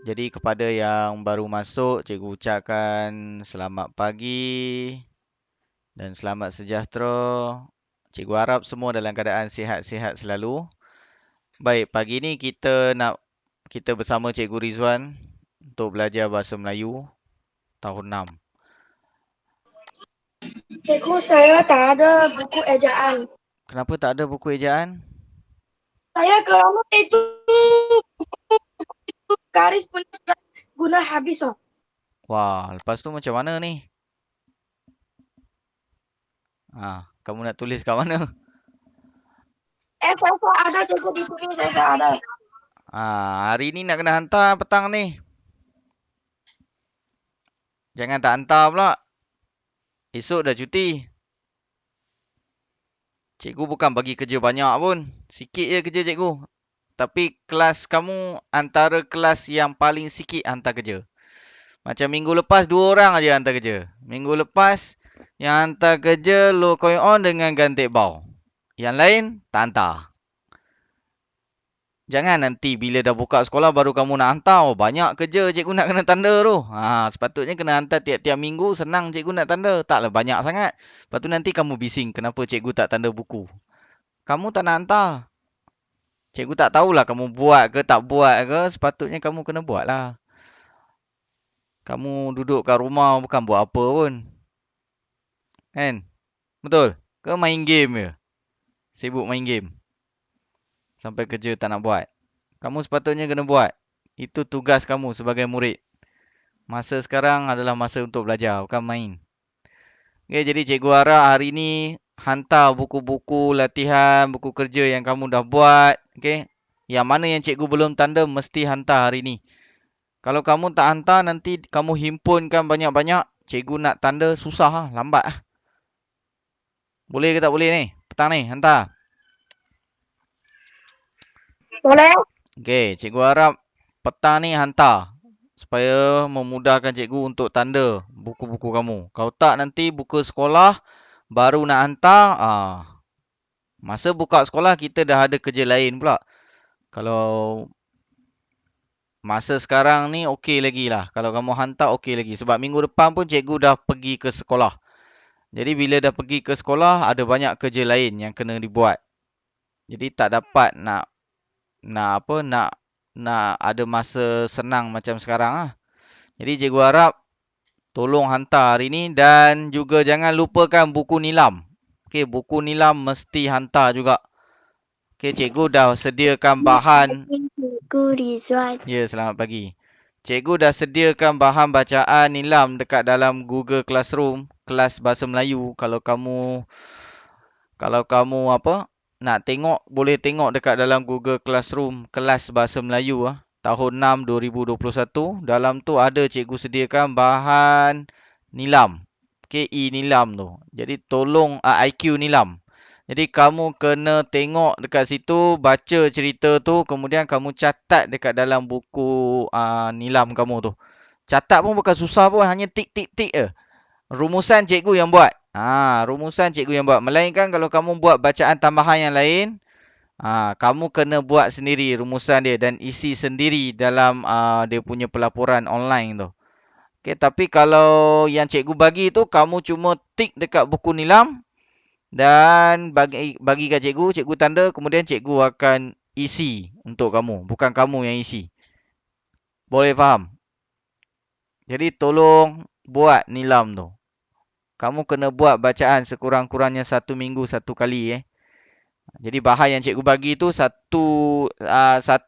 Jadi kepada yang baru masuk, cikgu ucapkan selamat pagi dan selamat sejahtera. Cikgu harap semua dalam keadaan sihat-sihat selalu. Baik, pagi ni kita bersama Cikgu Rizwan untuk belajar bahasa Melayu tahun 6. Cikgu, saya tak ada buku ejaan. Kenapa tak ada buku ejaan? Saya kerana itu garis punya sudah guna habis. Oh. Wah, lepas tu macam mana ni? Kamu nak tulis kat mana? Saya ada cikgu di sini, saya ada. Hari ni nak kena hantar petang ni. Jangan tak hantar pula. Esok dah cuti. Cikgu bukan bagi kerja banyak pun. Sikit je kerja cikgu. Tapi kelas kamu antara kelas yang paling sikit hantar kerja. Macam minggu lepas 2 orang aja hantar kerja. Minggu lepas yang hantar kerja low going on dengan ganti bau. Yang lain tak hantar. Jangan nanti bila dah buka sekolah baru kamu nak hantar. Oh, banyak kerja cikgu nak kena tanda tu. Sepatutnya kena hantar tiap-tiap minggu. Senang cikgu nak tanda. Taklah banyak sangat. Lepas tu nanti kamu bising kenapa cikgu tak tanda buku. Kamu tak nak hantar. Cikgu tak tahulah kamu buat ke tak buat ke. Sepatutnya kamu kena buat lah. Kamu duduk kat rumah bukan buat apa pun. Kan? Betul? Ke main game je? Sibuk main game. Sampai kerja tak nak buat. Kamu sepatutnya kena buat. Itu tugas kamu sebagai murid. Masa sekarang adalah masa untuk belajar, bukan main. Okay, jadi cikgu harap hari ni hantar buku-buku latihan, buku kerja yang kamu dah buat. Okay? Yang mana yang cikgu belum tanda, mesti hantar hari ni. Kalau kamu tak hantar, nanti kamu himpunkan banyak-banyak. Cikgu nak tanda, susah lah, lambat lah. Boleh ke tak boleh ni? Petang ni, hantar. Boleh? Okay, cikgu harap petang ni hantar. Supaya memudahkan cikgu untuk tanda buku-buku kamu. Kalau tak nanti buka sekolah, baru nak hantar. Masa buka sekolah, kita dah ada kerja lain pula. Kalau masa sekarang ni, okey lagi lah. Kalau kamu hantar, okey lagi. Sebab minggu depan pun cikgu dah pergi ke sekolah. Jadi bila dah pergi ke sekolah, ada banyak kerja lain yang kena dibuat. Jadi tak dapat nak ada masa senang macam sekarang lah. Jadi cikgu harap tolong hantar hari ni dan juga jangan lupakan buku nilam. Okey, buku nilam mesti hantar juga. Okey, cikgu dah sediakan bahan. Cikgu Rizwan. Ya, selamat pagi. Cikgu dah sediakan bahan bacaan nilam dekat dalam Google Classroom, kelas bahasa Melayu. Kalau kamu nak tengok, boleh tengok dekat dalam Google Classroom kelas bahasa Melayu tahun 6 2021. Dalam tu ada cikgu sediakan bahan nilam. KE nilam tu. Jadi tolong IQ nilam. Jadi kamu kena tengok dekat situ, baca cerita tu, kemudian kamu catat dekat dalam buku nilam kamu tu. Catat pun bukan susah pun, hanya tik-tik-tik je. Rumusan cikgu yang buat. Rumusan cikgu yang buat. Melainkan kalau kamu buat bacaan tambahan yang lain, kamu kena buat sendiri rumusan dia dan isi sendiri dalam dia punya pelaporan online tu. Okay, tapi kalau yang cikgu bagi tu, kamu cuma tik dekat buku nilam dan bagi kat cikgu, cikgu tanda, kemudian cikgu akan isi untuk kamu. Bukan kamu yang isi. Boleh faham? Jadi tolong buat nilam tu. Kamu kena buat bacaan sekurang-kurangnya 1 minggu 1 kali. Jadi bahan yang cikgu bagi tu satu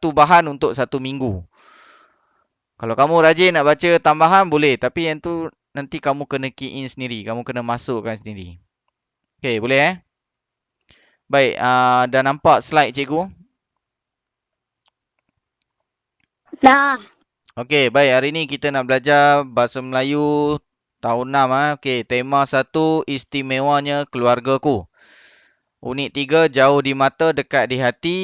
bahan untuk 1 minggu. Kalau kamu rajin nak baca tambahan boleh. Tapi yang tu nanti kamu kena key in sendiri. Kamu kena masukkan sendiri. Okay, boleh Baik, dah nampak slide cikgu? Dah. Okey, baik. Hari ni kita nak belajar bahasa Melayu tahun 6. Okey, tema 1, istimewanya keluargaku. Unit 3, jauh di mata, dekat di hati.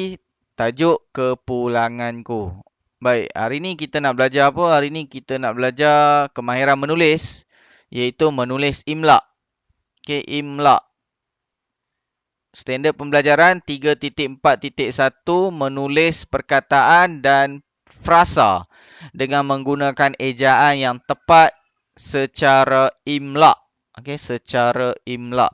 Tajuk kepulanganku. Baik, hari ni kita nak belajar apa? Hari ni kita nak belajar kemahiran menulis. Iaitu menulis imla. Okey, imla. Standard pembelajaran 3.4.1, menulis perkataan dan frasa. dengan menggunakan ejaan yang tepat secara imla. Okey, secara imla.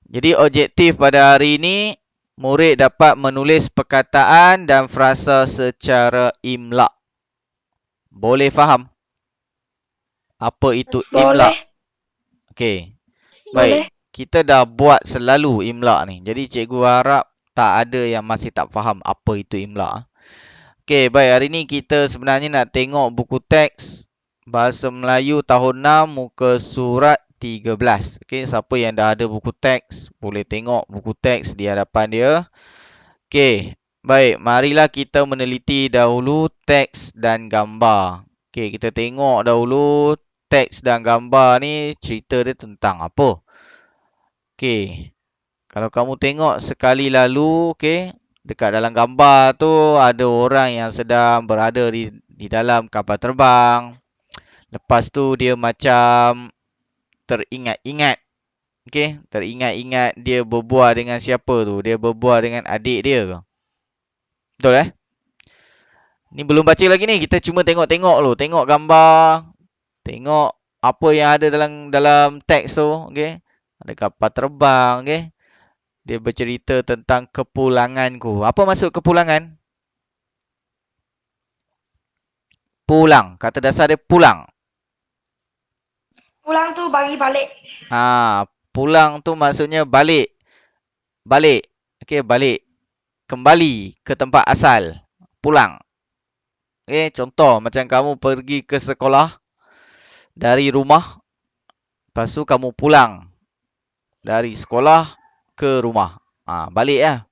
Jadi objektif pada hari ini, murid dapat menulis perkataan dan frasa secara imla. Boleh faham apa itu imla? Boleh. Okey. Boleh. Baik, kita dah buat selalu imla ni. Jadi cikgu harap tak ada yang masih tak faham apa itu imla. Okey, baik, hari ni kita sebenarnya nak tengok buku teks Bahasa Melayu tahun 6 muka surat 13. Okey, siapa yang dah ada buku teks boleh tengok buku teks di hadapan dia. Okey, baik, marilah kita meneliti dahulu teks dan gambar. Okey, kita tengok dahulu teks dan gambar ni cerita dia tentang apa. Okey, kalau kamu tengok sekali lalu, okey, dekat dalam gambar tu ada orang yang sedang berada di dalam kapal terbang. Lepas tu dia macam teringat-ingat. Okey, teringat-ingat dia berbual dengan siapa tu? Dia berbual dengan adik dia ke? Betul eh? Ni belum baca lagi ni, kita cuma tengok-tengok dulu, tengok gambar, tengok apa yang ada dalam teks tu, okey. Ada kapal terbang, okey. Dia bercerita tentang kepulanganku. Apa maksud kepulangan? Pulang. Kata dasar dia pulang. Pulang tu bagi balik. Pulang tu maksudnya balik. Balik. Okey, balik. Kembali ke tempat asal. Pulang. Okey, contoh macam kamu pergi ke sekolah dari rumah. Lepas tu kamu pulang dari sekolah ke rumah. Balik lah.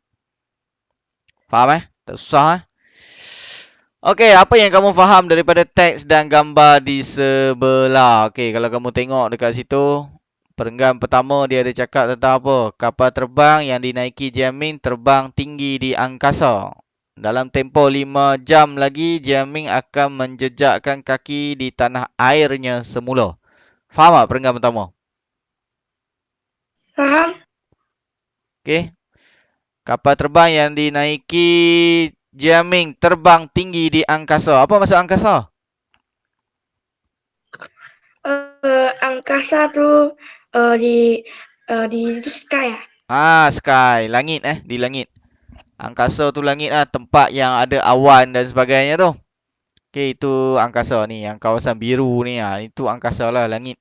Faham eh? Tak susah eh? Okey, apa yang kamu faham daripada teks dan gambar di sebelah? Okey, kalau kamu tengok dekat situ, perenggan pertama dia ada cakap tentang apa? Kapal terbang yang dinaiki Jiaming terbang tinggi di angkasa. Dalam tempoh 5 jam lagi, Jiaming akan menjejakkan kaki di tanah airnya semula. Faham tak perenggan pertama? Faham? Okey. Kapal terbang yang dinaiki Jiaming terbang tinggi di angkasa. Apa maksud angkasa? Angkasa tu di itu sky ya. Sky, langit di langit. Angkasa tu langit lah, tempat yang ada awan dan sebagainya tu. Okey, itu angkasa ni, yang kawasan biru ni itu angkasa lah, langit.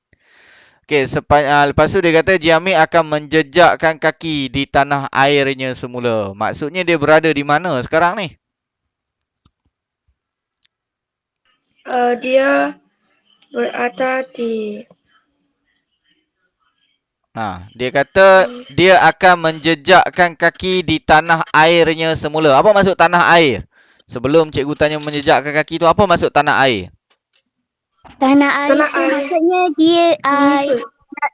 Okey, lepas tu dia kata Jiaming akan menjejakkan kaki di tanah airnya semula. Maksudnya dia berada di mana sekarang ni? Dia berada di Dia kata dia akan menjejakkan kaki di tanah airnya semula. Apa maksud tanah air? Sebelum cikgu tanya menjejakkan kaki tu, apa maksud tanah air? tanah air Tanah tu air. maksudnya dia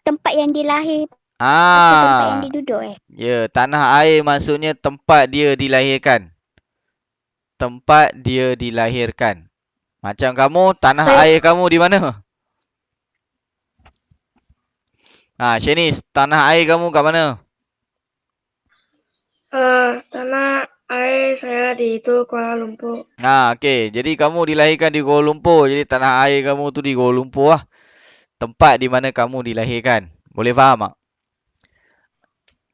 tempat yang dilahir atau tempat yang diduduk Ya, tanah air maksudnya tempat dia dilahirkan. Tempat dia dilahirkan. Macam kamu, tanah air kamu di mana? Shanice, tanah air kamu kat mana? Tanah air saya di itu Kuala Lumpur. Okey. Jadi kamu dilahirkan di Kuala Lumpur. Jadi tanah air kamu tu di Kuala Lumpur lah. Tempat di mana kamu dilahirkan. Boleh faham tak?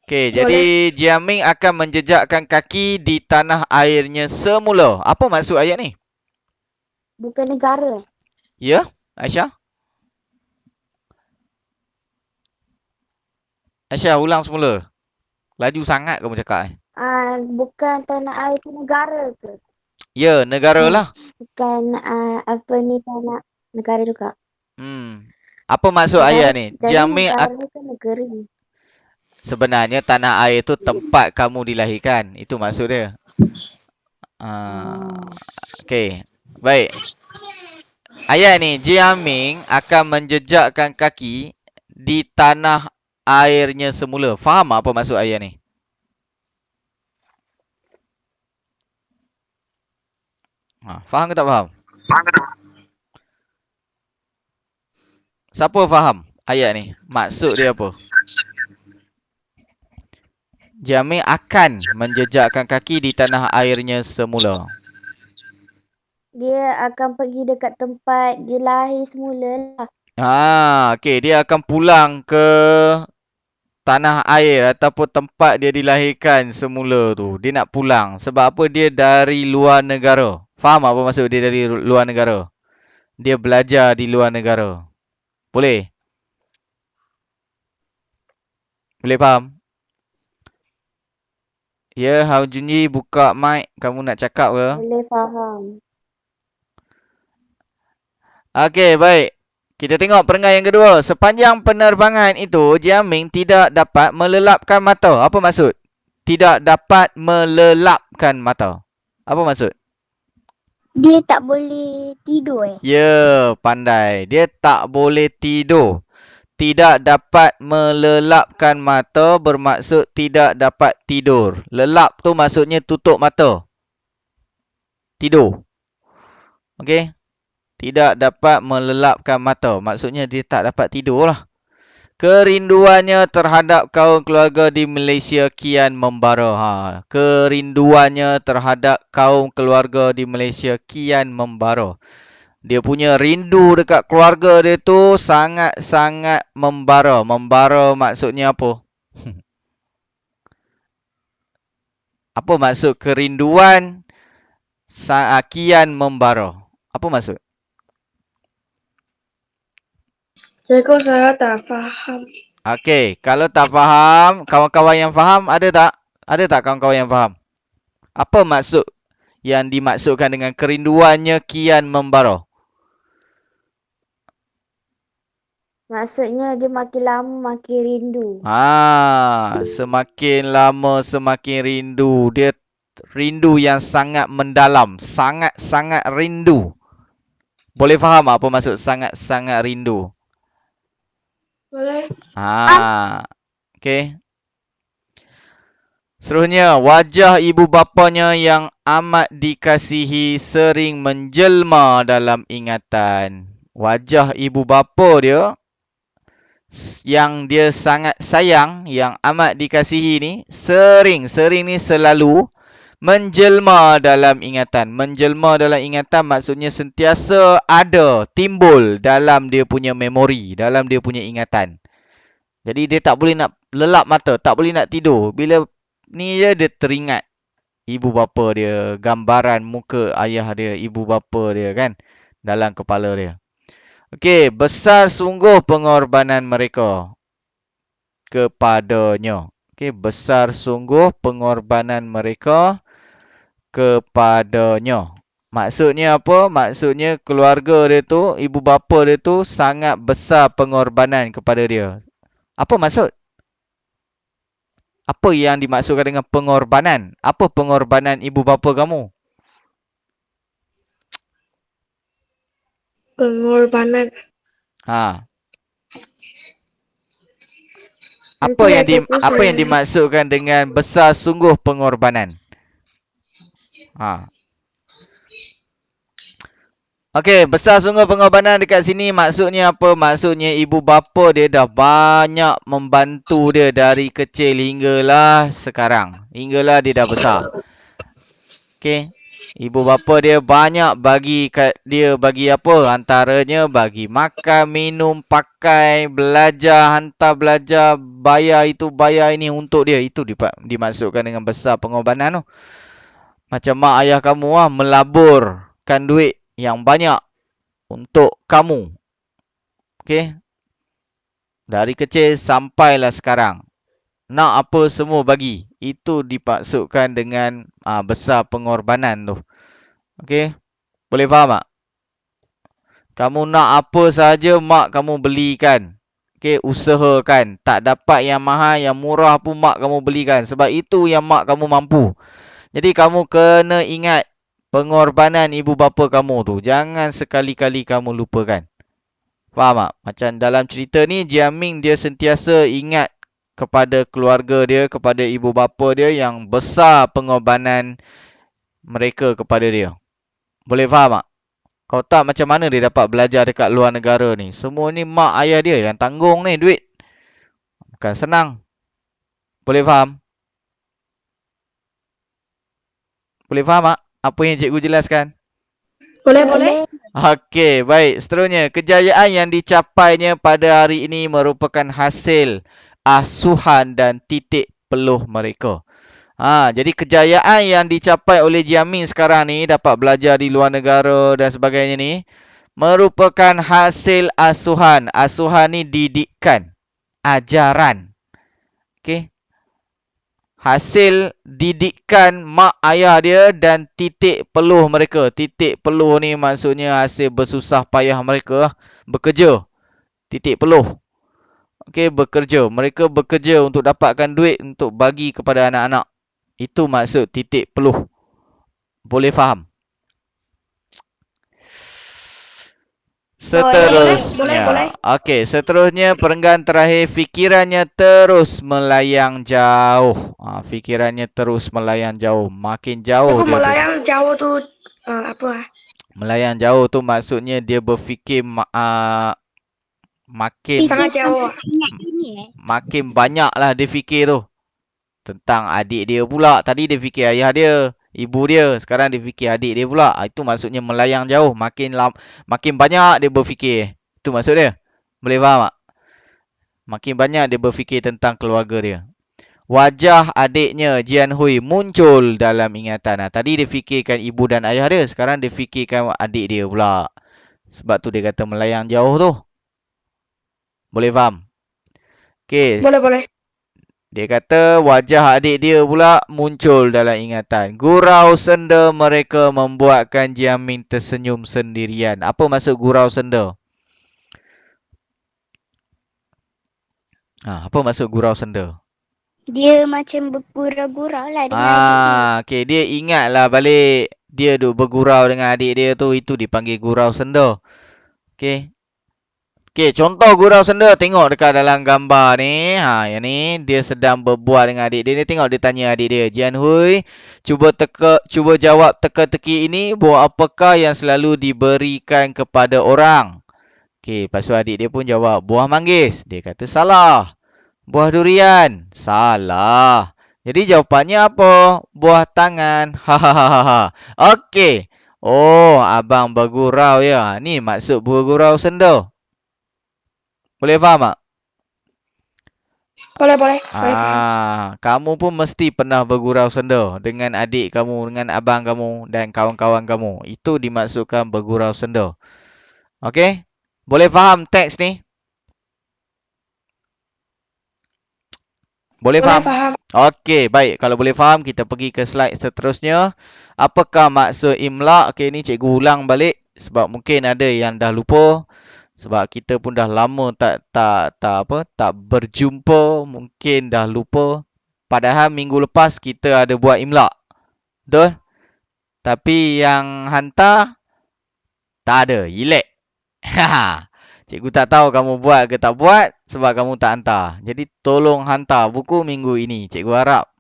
Okey, jadi Jiaming akan menjejakkan kaki di tanah airnya semula. Apa maksud ayat ni? Bukan negara. Ya, Aisyah? Aisyah, ulang semula. Laju sangat kamu cakap. Bukan tanah air tu negara ke? Ya, negara lah. Bukan apa ni tanah negara juga. Apa maksud ayat ni? Jiaming negara ke negeri. sebenarnya tanah air tu tempat kamu dilahirkan. Itu maksud dia. Okey. Baik. Ayat ni, Jiaming akan menjejakkan kaki di tanah airnya semula. Faham apa maksud ayat ni? Faham ke tak faham? Siapa faham ayat ni? Maksud dia apa? Jiaming akan menjejakkan kaki di tanah airnya semula. Dia akan pergi dekat tempat dia lahir semula lah. Okey, dia akan pulang ke tanah air ataupun tempat dia dilahirkan semula tu. Dia nak pulang. Sebab apa? Dia dari luar negara. Faham apa maksud dia dari luar negara? Dia belajar di luar negara. Boleh? Boleh faham? Ya, Hao Junyi buka mic. Kamu nak cakap ke? Boleh faham. Okey, baik. Kita tengok perenggan yang kedua. Sepanjang penerbangan itu, Jiaming tidak dapat melelapkan mata. Apa maksud? Tidak dapat melelapkan mata. Apa maksud? Dia tak boleh tidur Ya, pandai. Dia tak boleh tidur. Tidak dapat melelapkan mata bermaksud tidak dapat tidur. Lelap tu maksudnya tutup mata. Tidur. Okey? Tidak dapat melelapkan mata. Maksudnya dia tak dapat tidur lah. Kerinduannya terhadap kaum keluarga di Malaysia kian membara. Kerinduannya terhadap kaum keluarga di Malaysia kian membara. Dia punya rindu dekat keluarga dia tu sangat-sangat membara. Membara maksudnya apa? Apa maksud kerinduan kian membara? Apa maksud? Cikgu, saya tak faham. Okey, kalau tak faham, kawan-kawan yang faham ada tak? Ada tak kawan-kawan yang faham? Apa maksud yang dimaksudkan dengan kerinduannya kian membara? Maksudnya dia makin lama makin rindu. Semakin lama semakin rindu. Dia rindu yang sangat mendalam. Sangat-sangat rindu. Boleh faham apa maksud sangat-sangat rindu? Boleh. Okey. Seterusnya, wajah ibu bapanya yang amat dikasihi sering menjelma dalam ingatan. Wajah ibu bapa dia yang dia sangat sayang, yang amat dikasihi ni, sering ni selalu menjelma dalam ingatan. Menjelma dalam ingatan maksudnya sentiasa ada, timbul dalam dia punya memori, dalam dia punya ingatan. Jadi dia tak boleh nak lelap mata, tak boleh nak tidur. Bila ni dia teringat ibu bapa dia, gambaran muka ayah dia, ibu bapa dia kan dalam kepala dia. Okey, besar sungguh pengorbanan mereka kepadanya. Okey, besar sungguh pengorbanan mereka kepadanya. Maksudnya apa? Maksudnya keluarga dia tu, ibu bapa dia tu sangat besar pengorbanan kepada dia. Apa maksud? Apa yang dimaksudkan dengan pengorbanan? Apa pengorbanan ibu bapa kamu? Pengorbanan. Apa yang dimaksudkan dengan besar sungguh pengorbanan? Okey, besar sungguh pengorbanan dekat sini maksudnya apa? Maksudnya ibu bapa dia dah banyak membantu dia dari kecil hinggalah sekarang. Hinggalah dia dah besar. Okey. Ibu bapa dia banyak bagi kat dia, bagi apa? Antaranya bagi makan, minum, pakai, belajar, hantar belajar, bayar itu, bayar ini untuk dia. Itu dimaksudkan dengan besar pengorbanan tu. Macam mak ayah kamu melaburkan duit yang banyak untuk kamu. Okey. Dari kecil sampailah sekarang. Nak apa semua bagi. Itu dimaksudkan dengan besar pengorbanan tu. Okey. Boleh faham tak? Kamu nak apa sahaja mak kamu belikan. Okey, usahakan. Tak dapat yang mahal, yang murah pun mak kamu belikan. Sebab itu yang mak kamu mampu. Jadi kamu kena ingat pengorbanan ibu bapa kamu tu. Jangan sekali-kali kamu lupakan. Faham tak? Macam dalam cerita ni, Jiaming dia sentiasa ingat kepada keluarga dia, kepada ibu bapa dia yang besar pengorbanan mereka kepada dia. Boleh faham tak? Kau tak macam mana dia dapat belajar dekat luar negara ni. Semua ni mak ayah dia yang tanggung ni duit. Bukan senang. Boleh faham? Boleh faham tak? Apa yang cikgu jelaskan? Boleh, boleh. Okey, baik. Seterusnya, kejayaan yang dicapainya pada hari ini merupakan hasil asuhan dan titik peluh mereka. Jadi kejayaan yang dicapai oleh Jiamin sekarang ni, dapat belajar di luar negara dan sebagainya ni, merupakan hasil asuhan. Asuhan ni didikan, ajaran. Okey. Hasil didikan mak ayah dia dan titik peluh mereka. Titik peluh ni maksudnya hasil bersusah payah mereka bekerja. Titik peluh. Okey, bekerja. Mereka bekerja untuk dapatkan duit untuk bagi kepada anak-anak. Itu maksud titik peluh. Boleh faham? Seterusnya. Boleh. Okey, seterusnya perenggan terakhir, fikirannya terus melayang jauh. Fikirannya terus melayang jauh. Makin jauh Cikgu, dia. melayang jauh tu apa? Melayang jauh tu maksudnya dia berfikir makin Sangat jauh. makin banyak lah dia fikir tu. Tentang adik dia pula. Tadi dia fikir ayah dia, ibu dia. Sekarang dia fikir adik dia pula. Itu maksudnya melayang jauh. Makin banyak dia berfikir. Itu maksud dia. Boleh faham tak? Makin banyak dia berfikir tentang keluarga dia. Wajah adiknya Jian Hui muncul dalam ingatan. Tadi dia fikirkan ibu dan ayah dia. Sekarang dia fikirkan adik dia pula. Sebab tu dia kata melayang jauh tu. Boleh faham? Okey. Boleh. Dia kata wajah adik dia pula muncul dalam ingatan. Gurau senda mereka membuatkan Jiamin tersenyum sendirian. Apa maksud gurau senda? Apa maksud gurau senda? Dia macam bergurau-gurau lah dengan adik dia. Okey, dia ingatlah balik dia duk bergurau dengan adik dia tu, itu dipanggil gurau senda. Okey. Okey, contoh gurau senda tengok dekat dalam gambar ni. Yang ni dia sedang berbual dengan adik dia. Ni tengok dia tanya adik dia, Jian Hui, cuba jawab teka-teki ini, buah apakah yang selalu diberikan kepada orang? Okey, lepas tu adik dia pun jawab, buah manggis. Dia kata salah. Buah durian. Salah. Jadi jawapannya apa? Buah tangan. Hahaha. Okey. Oh, abang bergurau ya. Ni maksud bergurau senda. Boleh faham tak? Boleh. Kamu pun mesti pernah bergurau senda dengan adik kamu, dengan abang kamu dan kawan-kawan kamu. Itu dimaksudkan bergurau senda. Okey? Boleh faham teks ni? Boleh faham? Okey, baik. Kalau boleh faham, kita pergi ke slide seterusnya. Apakah maksud imla'? Okey, ni cikgu ulang balik sebab mungkin ada yang dah lupa. Sebab kita pun dah lama tak berjumpa, mungkin dah lupa. Padahal minggu lepas kita ada buat imla'. Betul? Tapi yang hantar tak ada, elek. Cikgu tak tahu kamu buat ke tak buat sebab kamu tak hantar. Jadi tolong hantar buku minggu ini, cikgu harap.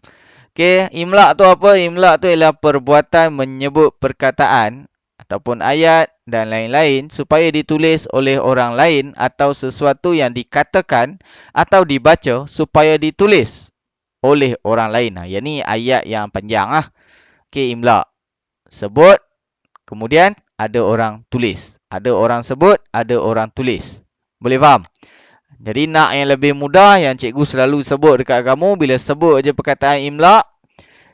Okey, imla' tu apa? Imla' tu ialah perbuatan menyebut perkataan ataupun ayat dan lain-lain supaya ditulis oleh orang lain atau sesuatu yang dikatakan atau dibaca supaya ditulis oleh orang lain. Yang ni ayat yang panjang lah. Okey, imla'. Sebut, kemudian ada orang tulis. Ada orang sebut, ada orang tulis. Boleh faham? Jadi nak yang lebih mudah, yang cikgu selalu sebut dekat kamu, bila sebut je perkataan imla',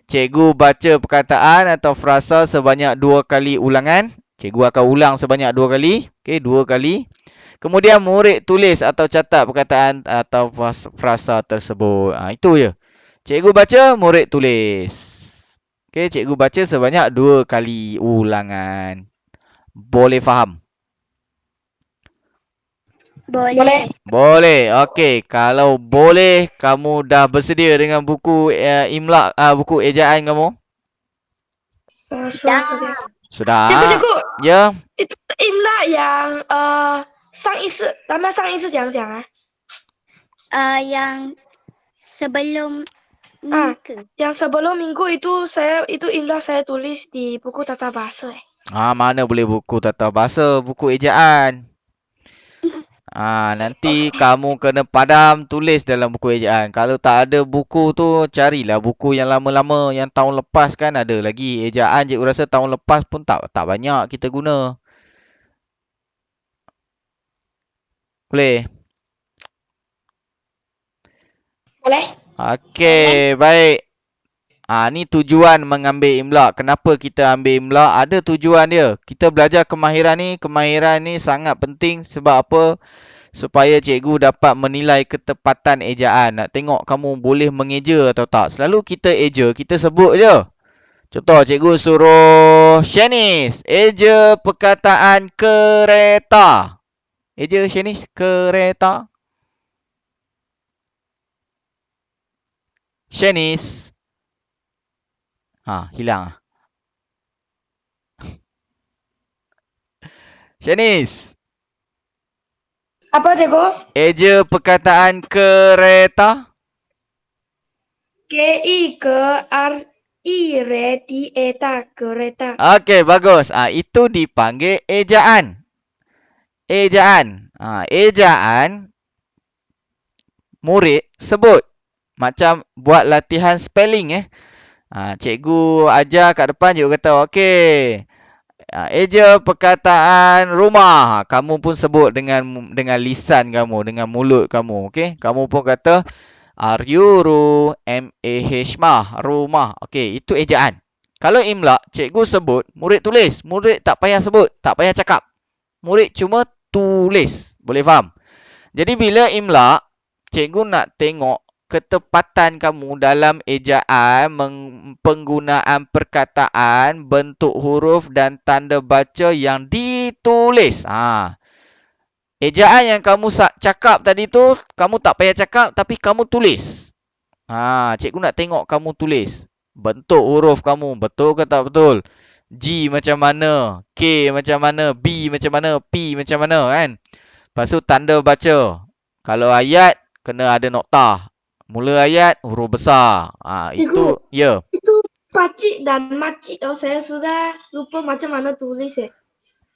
cikgu baca perkataan atau frasa sebanyak 2 kali ulangan. Cikgu akan ulang sebanyak 2 kali. Okey, 2 kali. Kemudian murid tulis atau catat perkataan atau frasa tersebut. Itu je. Cikgu baca, murid tulis. Okey, cikgu baca sebanyak 2 kali ulangan. Boleh faham? Boleh. Okey, kalau boleh, kamu dah bersedia dengan buku imla', buku ejaan kamu? Sudah. Cikgu. Ya. Itu imla' yang 上一次，咱们上一次讲啊。Yang sebelum minggu. Yang sebelum minggu itu imla' saya tulis di buku tata bahasa. Mana boleh buku tata bahasa, buku ejaan. Nanti kamu kena padam tulis dalam buku ejaan. Kalau tak ada buku tu, carilah buku yang lama-lama. Yang tahun lepas kan ada lagi. Ejaan cikgu rasa tahun lepas pun tak banyak kita guna. Boleh? Boleh. Okey, baik. Ni tujuan mengambil imla. Kenapa kita ambil imla? Ada tujuan dia. Kita belajar kemahiran ni sangat penting sebab apa? Supaya cikgu dapat menilai ketepatan ejaan. Nak tengok kamu boleh mengeja atau tak. Selalu kita eja, kita sebut je. Contoh, cikgu suruh Shanice, eja perkataan kereta. Eja Shanice, kereta. Shanice. Hilang. Shanice. Apa cikgu? Eja perkataan kereta. K-I-K-R-I-R-E-T-A, kereta. Okey, bagus. Itu dipanggil ejaan. Ejaan. Ejaan murid sebut. Macam buat latihan spelling cikgu ajar kat depan, cikgu kata, okey. Eja perkataan rumah. Kamu pun sebut dengan lisan kamu, dengan mulut kamu, okey? Kamu pun kata R-U-R-U M-A-H mah, rumah. Okey, itu ejaan. Kalau imla, cikgu sebut, murid tulis. Murid tak payah sebut, tak payah cakap. Murid cuma tulis. Boleh faham? Jadi bila imla, cikgu nak tengok ketepatan kamu dalam ejaan, penggunaan perkataan, bentuk huruf dan tanda baca yang ditulis. Ejaan yang kamu cakap tadi tu, kamu tak payah cakap tapi kamu tulis. Cikgu nak tengok kamu tulis. Bentuk huruf kamu betul ke tak betul? G macam mana? K macam mana? B macam mana? P macam mana kan? Lepas tu tanda baca. Kalau ayat kena ada noktah. Mula ayat huruf besar. Itu ya. Itu pakcik dan makcik. Saya sudah lupa macam mana tulis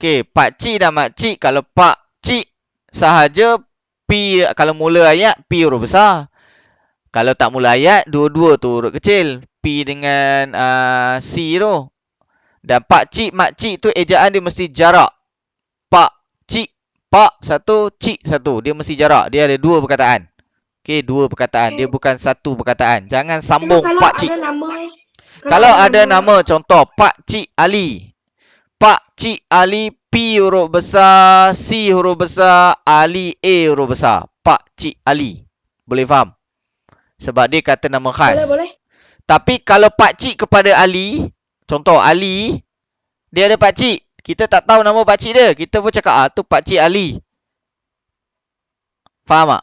Okey, pakcik dan makcik. Kalau pakcik sahaja P, kalau mula ayat P huruf besar. Kalau tak mula ayat, dua-dua tu huruf kecil. P dengan C tu. Dan pakcik, makcik tu ejaan dia mesti jarak. Pakcik, pak satu, cik satu. Dia mesti jarak. Dia ada dua perkataan. Okey, dua perkataan. Dia bukan satu perkataan. Jangan sambung pakcik. Kalau ada nama, contoh Pakcik Ali. Pakcik Ali, P huruf besar, C huruf besar, Ali A huruf besar. Pakcik Ali. Boleh faham? Sebab dia kata nama khas. Boleh. Tapi kalau pakcik kepada Ali, contoh Ali, dia ada pakcik. Kita tak tahu nama pakcik dia. Kita pun cakap, tu Pakcik Ali. Faham tak?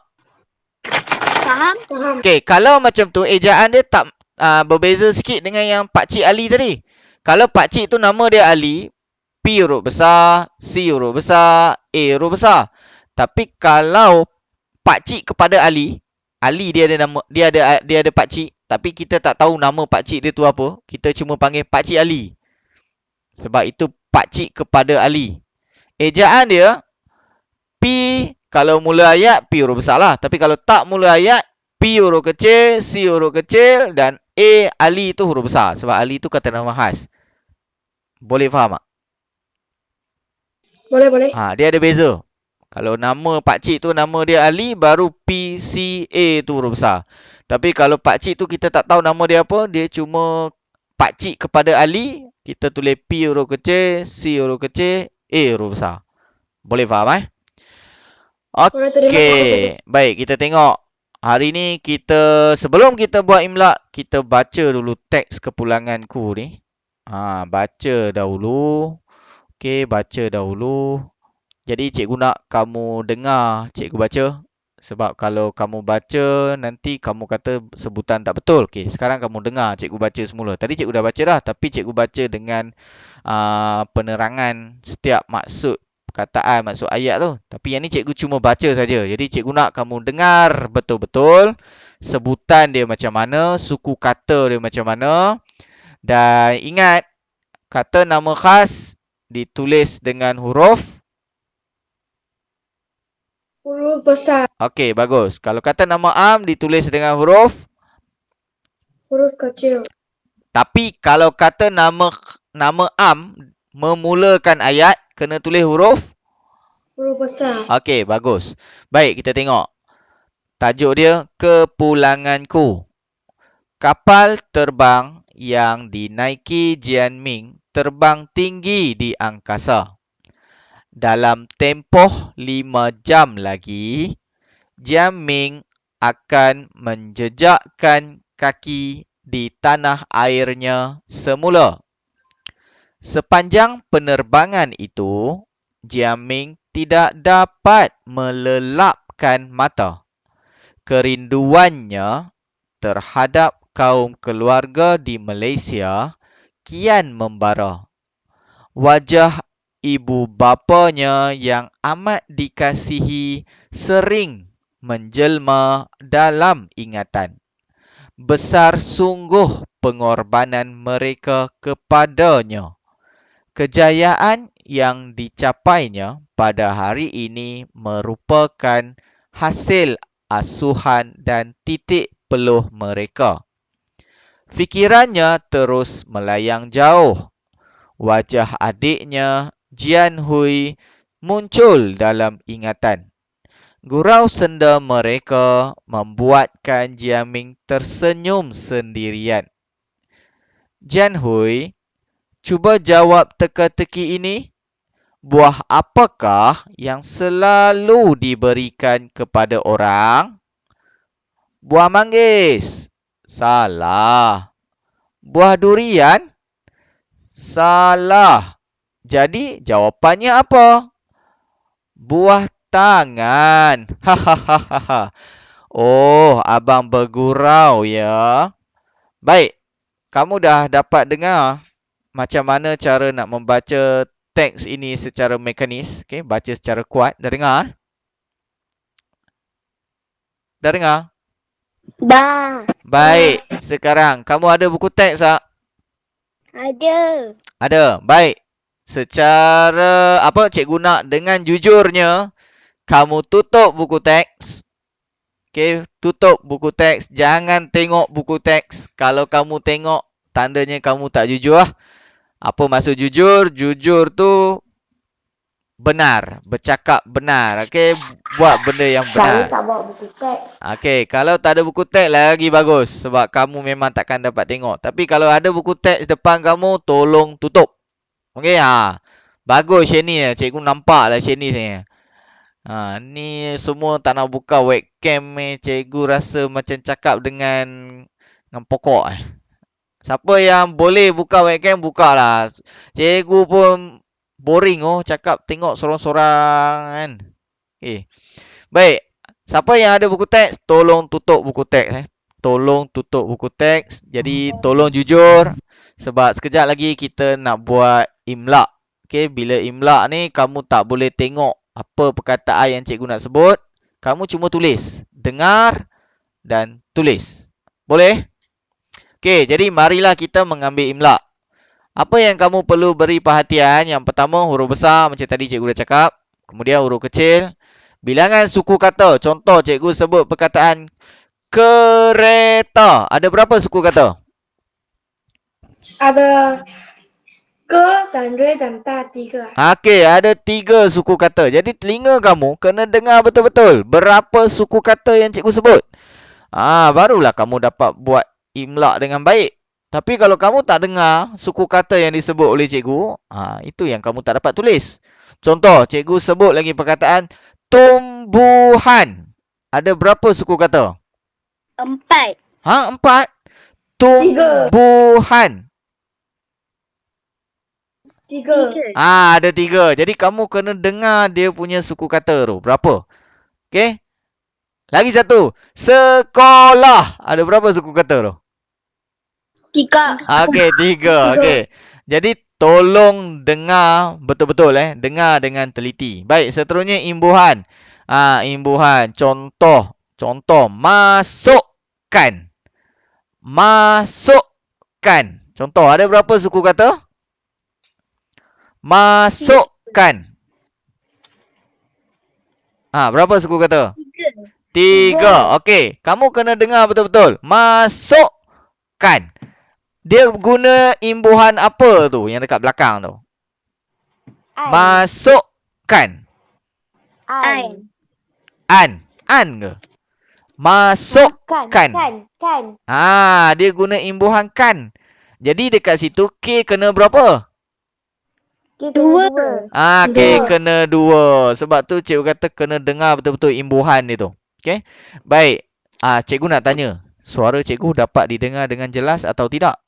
Faham? Okey, kalau macam tu, ejaan dia tak berbeza sikit dengan yang Pakcik Ali tadi. Kalau pakcik tu nama dia Ali, P huruf besar, C huruf besar, A huruf besar. Tapi kalau pakcik kepada Ali, Ali dia ada nama, dia ada pakcik, tapi kita tak tahu nama pakcik dia tu apa. Kita cuma panggil Pakcik Ali. Sebab itu pakcik kepada Ali. Ejaan dia P kalau mula ayat P huruf besar lah. Tapi kalau tak mula ayat, P huruf kecil, C huruf kecil dan A Ali tu huruf besar. Sebab Ali tu kata nama khas. Boleh faham tak? Boleh. Dia ada beza. Kalau nama pakcik tu nama dia Ali, baru P, C, A tu huruf besar. Tapi kalau pakcik tu kita tak tahu nama dia apa, dia cuma pakcik kepada Ali, kita tulis P huruf kecil, C huruf kecil, A huruf besar. Boleh faham Okey, baik, kita tengok. Hari ni sebelum kita buat imla, kita baca dulu teks kepulanganku ni. Baca dahulu. Okey, baca dahulu. Jadi cikgu nak kamu dengar cikgu baca. Sebab kalau kamu baca, nanti kamu kata sebutan tak betul. Okey, sekarang kamu dengar cikgu baca semula. Tadi cikgu dah baca dah, tapi cikgu baca dengan penerangan setiap maksud perkataan, maksud ayat tu. Tapi yang ni cikgu cuma baca saja. Jadi cikgu nak kamu dengar betul-betul sebutan dia macam mana, suku kata dia macam mana. Dan ingat, kata nama khas ditulis dengan huruf Huruf besar. Okey, bagus. Kalau kata nama Am ditulis dengan huruf. Huruf kecil. Tapi kalau kata nama Am memulakan ayat, kena tulis huruf. Huruf besar. Okey, bagus. Baik, kita tengok. Tajuk dia, Kepulanganku. Kapal terbang yang dinaiki Jianming terbang tinggi di angkasa. Dalam tempoh 5 jam lagi, Jianming akan menjejakkan kaki di tanah airnya semula. Sepanjang penerbangan itu, Jianming tidak dapat melelapkan mata. Kerinduannya terhadap kaum keluarga di Malaysia kian membara. Wajah ibu bapanya yang amat dikasihi sering menjelma dalam ingatan. Besar sungguh pengorbanan mereka kepadanya. Kejayaan yang dicapainya pada hari ini merupakan hasil asuhan dan titik peluh mereka. Fikirannya terus melayang jauh. Wajah adiknya, Jian Hui, muncul dalam ingatan. Gurau senda mereka membuatkan Jianming tersenyum sendirian. Jian Hui, cuba jawab teka-teki ini. Buah apakah yang selalu diberikan kepada orang? Buah manggis. Salah. Buah durian? Salah. Jadi jawapannya apa? Buah tangan. Hahaha. Oh, abang bergurau ya. Baik. Kamu dah dapat dengar macam mana cara nak membaca teks ini secara mekanis. Okay, baca secara kuat. Dah dengar? Dah dengar? Dah. Baik. Sekarang, kamu ada buku teks tak? Ada. Ada. Baik. Secara cikgu nak dengan jujurnya, kamu tutup buku teks. Okay, tutup buku teks. Jangan tengok buku teks. Kalau kamu tengok, tandanya kamu tak jujur lah. Apa maksud jujur? Jujur tu benar. Bercakap benar. Okay, buat benda yang Saya benar. tak bawa buku teks. Okay, kalau tak ada buku teks lagi bagus. Sebab kamu memang takkan dapat tengok. Tapi kalau ada buku teks depan kamu, tolong tutup. Okay, bagus Shani. Cikgu nampak lah Shani ni. Ni semua tak nak buka webcam ni. Cikgu rasa macam cakap dengan pokok Siapa yang boleh buka webcam, bukalah. Cikgu pun boring cakap tengok sorang-sorang kan. Okay. Baik. Siapa yang ada buku teks, tolong tutup buku teks. Tolong tutup buku teks. Jadi tolong jujur. Sebab sekejap lagi kita nak buat imla. Okay, bila imla ni kamu tak boleh tengok apa perkataan yang cikgu nak sebut. Kamu cuma tulis. Dengar dan tulis. Boleh? Okey, jadi marilah kita mengambil imla. Apa yang kamu perlu beri perhatian? Yang pertama, huruf besar macam tadi cikgu dah cakap. Kemudian huruf kecil. Bilangan suku kata. Contoh cikgu sebut perkataan kereta. Ada berapa suku kata? Ada ke dan re dan ta 3. Okey, ada 3 suku kata. Jadi telinga kamu kena dengar betul-betul berapa suku kata yang cikgu sebut. Barulah kamu dapat buat imla dengan baik. Tapi kalau kamu tak dengar suku kata yang disebut oleh cikgu, itu yang kamu tak dapat tulis. Contoh, cikgu sebut lagi perkataan tumbuhan. Ada berapa suku kata? 4. 4? Tumbuhan. 3. Ada 3. Jadi kamu kena dengar dia punya suku kata tu. Berapa? Okey. Lagi satu. Sekolah. Ada berapa suku kata tu? 3. Okey, 3. Okey. Jadi tolong dengar betul-betul Dengar dengan teliti. Baik, seterusnya imbuhan. Imbuhan. Contoh. Masukkan. Masukkan. Contoh, ada berapa suku kata? Masukkan. Berapa suku kata? 3. 3. Okey, kamu kena dengar betul-betul. Masukkan. Dia guna imbuhan apa tu yang dekat belakang tu? Masukkan. An. An ke? Masukkan. Kan. Dia guna imbuhan kan. Jadi dekat situ K kena berapa? 2. K kena 2. Sebab tu cikgu kata kena dengar betul-betul imbuhan dia tu. Okey. Baik. Cikgu nak tanya. Suara cikgu dapat didengar dengan jelas atau tidak?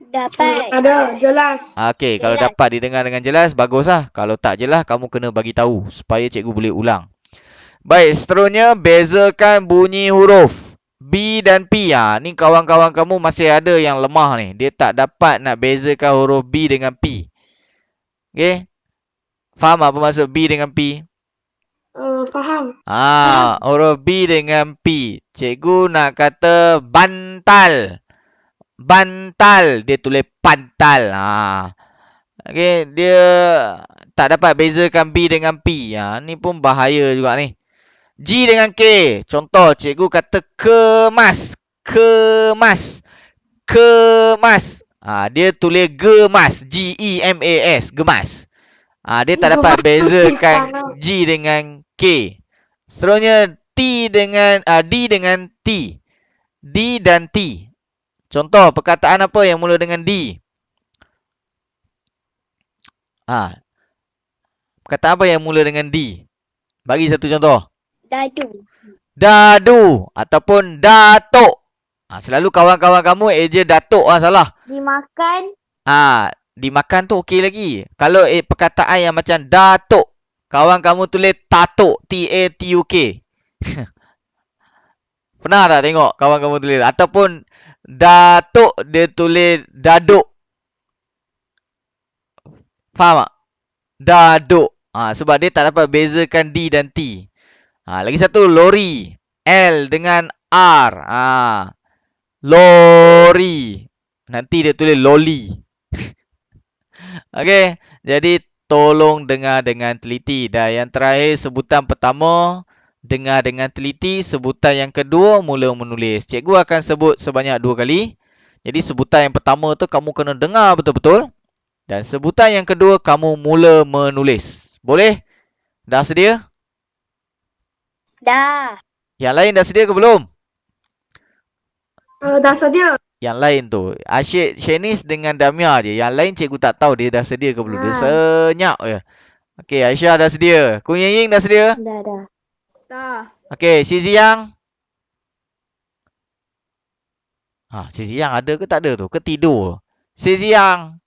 Dapat. Ada, jelas. Okey, kalau Jelas. dapat didengar dengan jelas, baguslah. Kalau tak jelas, kamu kena bagi tahu supaya cikgu boleh ulang. Baik, seterusnya bezakan bunyi huruf B dan P. Ni kawan-kawan kamu masih ada yang lemah ni. Dia tak dapat nak bezakan huruf B dengan P. Okey? Faham apa maksud B dengan P? Faham. Huruf B dengan P. Cikgu nak kata bantal. Bantal. Dia tulis pantal. Okey, dia tak dapat bezakan B dengan P. Ni pun bahaya juga ni. G dengan K. Contoh, cikgu kata kemas. Kemas. Kemas. Dia tulis gemas. G-E-M-A-S. Gemas. Dia tak dapat bezakan G dengan K. Seterusnya D dengan T. D dan T. Contoh, perkataan apa yang mula dengan D? Perkataan apa yang mula dengan D? Bagi satu contoh. Dadu. Dadu ataupun datuk. Selalu kawan-kawan kamu eja datuk salah. Dimakan. Dimakan tu okey lagi. Kalau perkataan yang macam datuk, kawan kamu tulis tatuk. T-A-T-U-K. Pernah tak tengok kawan kamu tulis? Ataupun datuk dia tulis daduk. Faham tak? Daduk. Sebab dia tak dapat bezakan D dan T. Lagi satu, lori. L dengan R. Lori. Nanti dia tulis loli. Okey. Jadi, tolong dengar dengan teliti. Dan yang terakhir, sebutan pertama, dengar dengan teliti. Sebutan yang kedua, mula menulis. Cikgu akan sebut sebanyak 2 kali. Jadi, sebutan yang pertama tu kamu kena dengar betul-betul. Dan sebutan yang kedua, kamu mula menulis. Boleh? Dah sedia? Dah. Yang lain dah sedia ke belum? Dah sedia. Yang lain tu. Asyik Shanice dengan Damia je. Yang lain cikgu tak tahu dia dah sedia ke belum. Dia senyap je. Okey, Aisyah dah sedia. Kun Ying dah sedia? Dah. Okey, Si Ziyang. Si Ziyang ada ke tak ada tu? Ke tidur? Si Ziyang.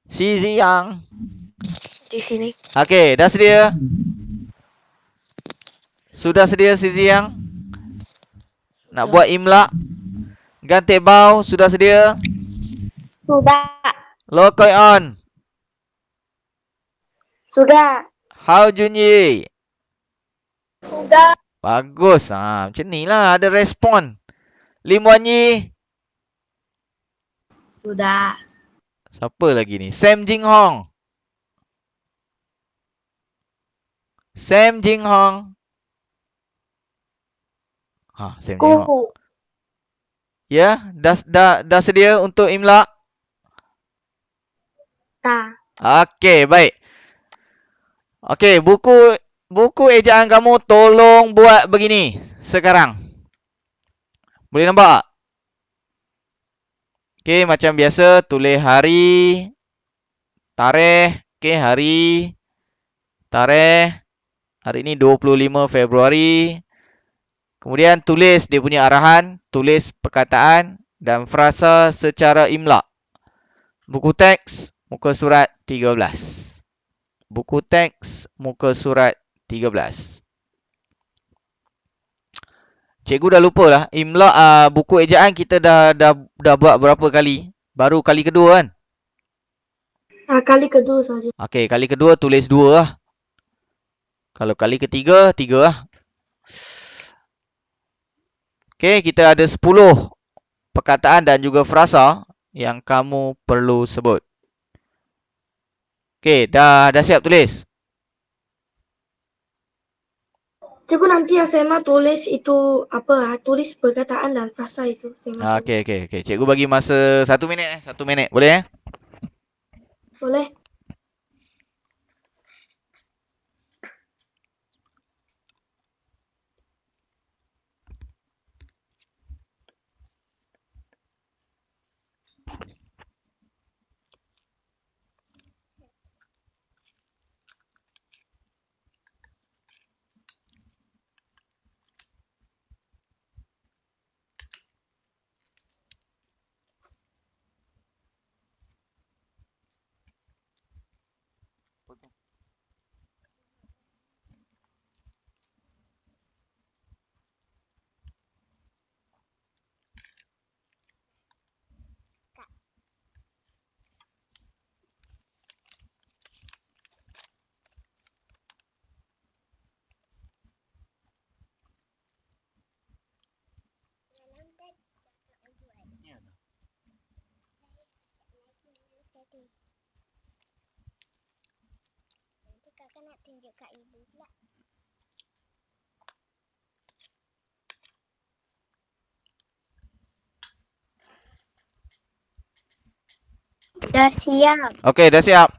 Si Ziyang. Di sini. Okey, dah sedia? Sudah sedia Si Ziyang? Nak buat imla? Ganti bau, sudah sedia? Sudah. Lokoi on. Sudah. Hao Junyi. Sudah. Bagus. Macam ni lah ada respon. Lim Wan Yi. Sudah. Siapa lagi ni? Sam Jing Hong. Sam Jing Hong. Sam Jing Hong. Ya, dah sedia untuk imla? Dah. Okey, baik. Okey, buku ejaan kamu tolong buat begini sekarang. Boleh nampak? Okey, macam biasa tulis hari, tarikh. Okey, hari, tarikh. Hari ni 25 Februari. Kemudian tulis dia punya arahan, tulis perkataan dan frasa secara imla. Buku teks, muka surat 13. Buku teks, muka surat 13. Cikgu dah lupa lah. Imla buku ejaan kita dah buat berapa kali? Baru kali kedua kan? Kali kedua saja. Okey, kali kedua tulis 2 lah. Kalau kali ketiga, 3 lah. Okey, kita ada 10 perkataan dan juga frasa yang kamu perlu sebut. Okey, dah siap tulis? Cikgu nanti yang Sema tulis itu apa? Tulis perkataan dan frasa itu. Sema tulis. Okey. Cikgu bagi masa 1 minit 1 minit. Boleh Boleh? Nanti kakak nak tunjuk kat ibu pula. Dah siap. Okey, dah siap.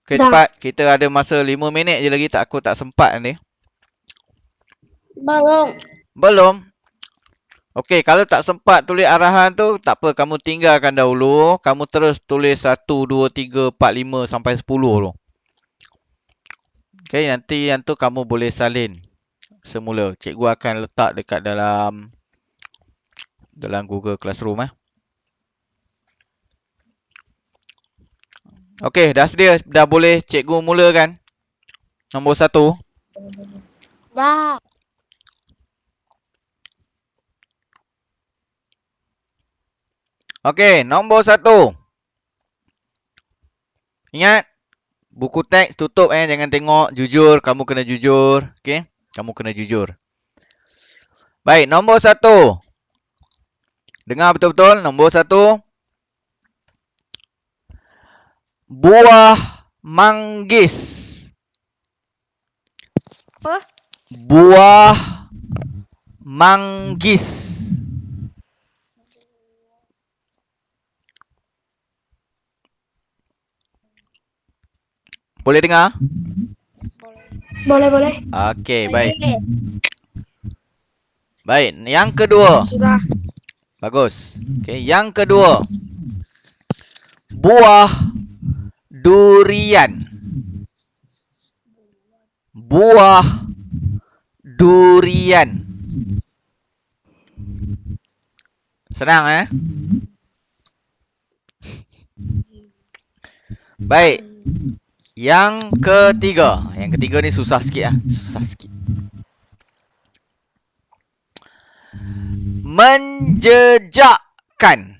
Okey, Dah. cepat. Kita ada masa 5 minit je lagi. Aku tak sempat ni. Belum. Okey, kalau tak sempat tulis arahan tu, tak apa. Kamu tinggalkan dahulu. Kamu terus tulis 1, 2, 3, 4, 5 sampai 10 tu. Okey, nanti yang tu kamu boleh salin semula. Cikgu akan letak dekat dalam Google Classroom . Okey, dah sedia. Dah boleh cikgu mulakan. Nombor 1. Dah. Okey, nombor 1. Ingat, buku teks tutup jangan tengok. Jujur, kamu kena jujur. Okey, kamu kena jujur. Baik, nombor 1. Dengar betul-betul. Nombor 1. Buah manggis. Apa? Buah manggis. Boleh dengar? Boleh. Okey, baik. Baik, yang kedua. Sudah. Bagus. Okey, yang kedua. Buah durian. Buah durian. Senang Baik. Yang ketiga. Yang ketiga ni susah sikit Susah sikit. Menjejakkan.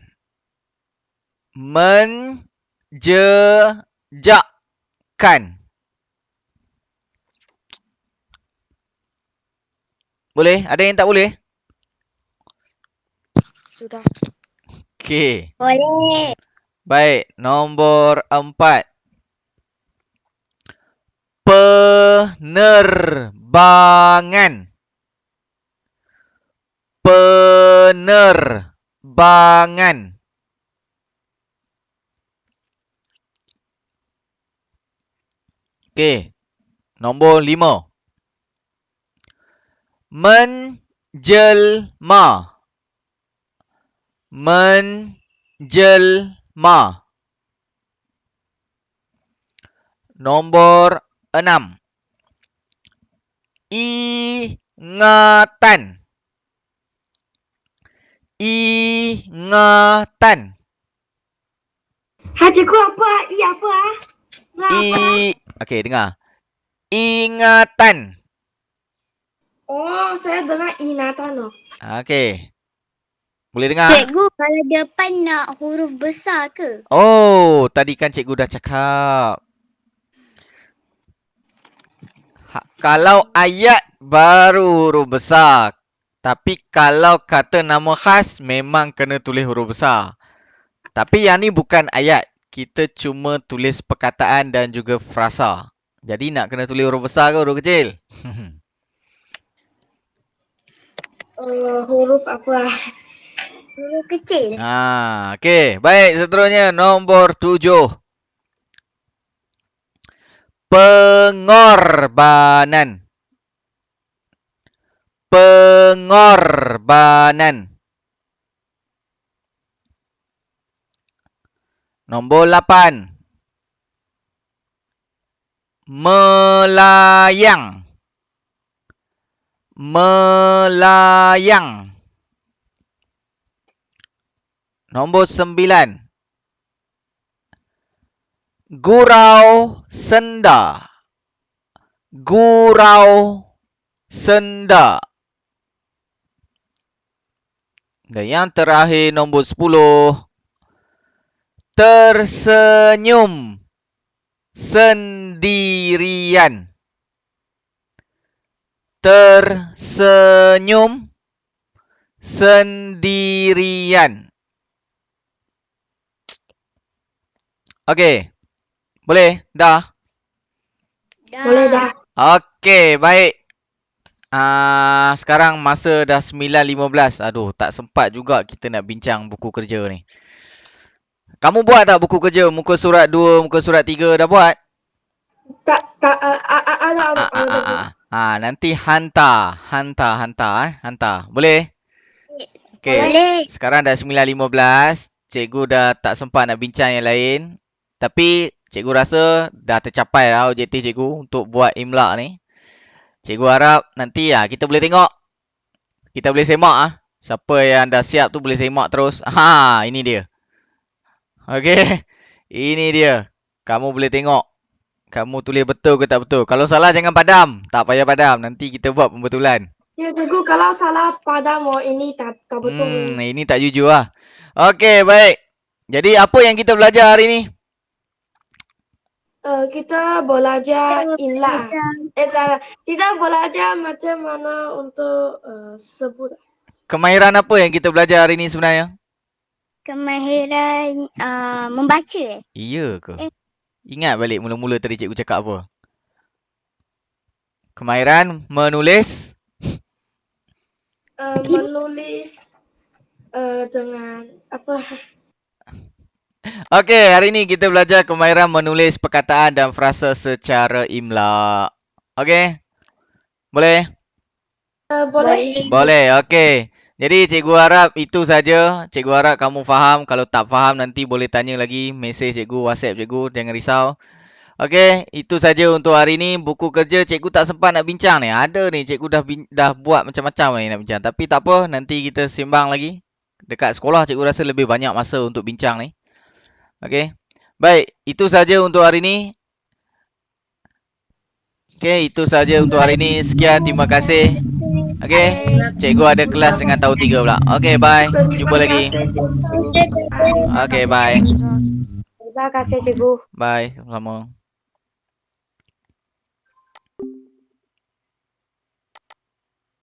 Menjejakkan. Boleh? Ada yang tak boleh? Sudah. Okey. Boleh. Baik, nombor 4. Penerbangan. Penerbangan. Okey. Nombor 5. Menjelma. Menjelma. Nombor 6. Ingatan. Ingatan. Cikgu apa? Apa? Okey, dengar. Ingatan. Oh, saya dengar ingatan. Okey. Boleh dengar? Cikgu, kalau depan nak huruf besar ke? Oh, tadi kan cikgu dah cakap. Kalau ayat baru huruf besar. Tapi kalau kata nama khas memang kena tulis huruf besar. Tapi yang ni bukan ayat. Kita cuma tulis perkataan dan juga frasa. Jadi nak kena tulis huruf besar ke huruf kecil? Huruf apa? Huruf kecil. Okey. Baik, seterusnya nombor 7. Pengorbanan. Pengorbanan. Nombor 8. Melayang. Melayang. Nombor 9. Gurau senda. Gurau senda. Dan yang terakhir nombor 10. Tersenyum sendirian. Tersenyum sendirian. Okey. Boleh? Dah? Boleh dah. Okey, baik. Sekarang masa dah 9.15. Aduh, tak sempat juga kita nak bincang buku kerja ni. Kamu buat tak buku kerja? Muka surat 2, muka surat 3 dah buat? Tak, ada. Nanti hantar. Hantar. Boleh? Okey. Boleh. Sekarang dah 9.15. Cikgu dah tak sempat nak bincang yang lain. Tapi cikgu rasa dah tercapai lah objektif cikgu untuk buat imla ni. Cikgu harap nanti kita boleh tengok. Kita boleh semak siapa yang dah siap tu boleh semak terus. Ini dia. Okey. Ini dia. Kamu boleh tengok. Kamu tulis betul ke tak betul. Kalau salah jangan padam. Tak payah padam. Nanti kita buat pembetulan. Ya, cikgu, kalau salah padam ini tak betul. Ini tak jujur lah. Okey, baik. Jadi apa yang kita belajar hari ni? Kita belajar imla. Kita belajar macam mana untuk sebut. Kemahiran apa yang kita belajar hari ni sebenarnya? Kemahiran membaca. Iya ke? Ingat balik mula-mula tadi cikgu cakap apa? Kemahiran menulis? Menulis dengan apa? Okey, hari ni kita belajar kemahiran menulis perkataan dan frasa secara imla. Okey? Boleh? Boleh. Boleh, okey. Jadi cikgu harap itu saja. Cikgu harap kamu faham. Kalau tak faham nanti boleh tanya lagi. Mesej cikgu, WhatsApp cikgu. Jangan risau. Okey, itu saja untuk hari ni. Buku kerja cikgu tak sempat nak bincang ni. Ada ni, cikgu dah buat macam-macam ni nak bincang. Tapi tak apa, nanti kita sembang lagi. Dekat sekolah cikgu rasa lebih banyak masa untuk bincang ni. Okey. Baik, itu saja untuk hari ni. Okey, itu saja untuk hari ni. Sekian, terima kasih. Okey, cikgu ada kelas dengan tahun 3 pula. Okey, bye. Jumpa lagi. Okey, bye. Terima kasih, cikgu. Bye, sama-sama.